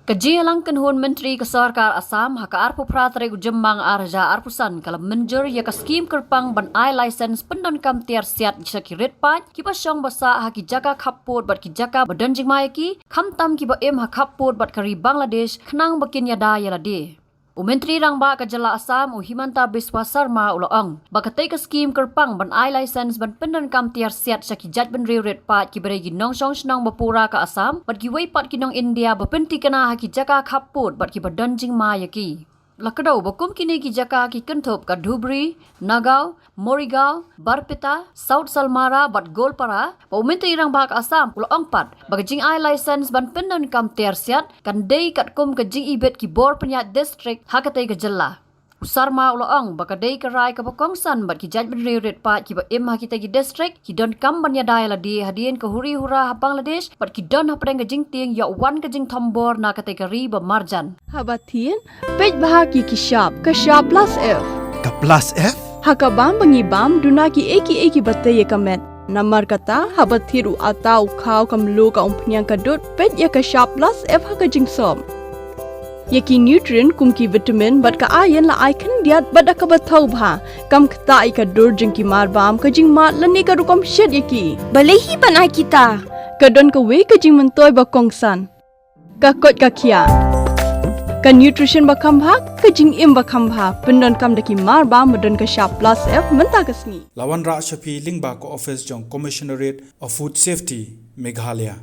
Kajialangkan Hun Menteri ke Sarkar Assam haka arpu pratare Jingma arja arpusan kalau menjur ya ke skim kerpang ban I license Pyndonkam Tiar Siat jaki Rit-Paid kiba syong basa haki Jaka Khappud bat ki Jaka badan Jingma ki khamtam kiba Khappud bat kari Bangladesh khnang bakin yada yalade. Menteri rangba ke Jala Assam Himanta Biswa Sarma uloong bakatai ke skim kerpang ban I license ban Pyndonkam Tiar Siat jaki jat ban Rit-Paid ki beregi nong syong senang bapura ke Assam bat ki weipat ki nong India bapenti kena haki Jaka Khappud bat ki badan Jingma yaki. Lakadau bakum kini ki Jaka ki kentup ka Dhubri, Nagaw, Morigao, Barpeta, South Salmara bat Golpara, Menteri rangba ke Assam uloong pat bagajing I license ban Pyndonkam Tiar Siat kan dei kat kum ke jing ibet ki bor penyat district hakatai ke Jela. Sarma uloong bakadei ke rai ke bakongsan bat ki jaj ban Rit-Paid ki ba hakita ki district ki don kam ban yadai la di hadien ke huri hura ha Bangladesh bat ki don hapadeng ke jing ting ya wan ke jing thombor na katai ke ri ba marjan. Habatin pej bahaki ki shop plus F. Ka plus F? Hakabam bangibam duna ki eki batai kamet. Namar kata habathiru atau kau kamlu ka umpnyang kadut pej ya ka shop plus F haka jing som. Yaki nutrient kumki vitamin bat ka ayan la icon diat bat ka bathau bha kam khta ka dur jing ki marbam ka jing mat lani ka rukom shed yaki balehi banai kita ka don ka we ka jing mentoy ba kongsan ka kot ka khia ka nutrition ba khambha ka jing im ba khambha Pyndonkam daki marbam badon ka sharp plus F menta kasni Lawan Ra Shafi Lingba ko office jong Commissionerate of Food Safety Meghalaya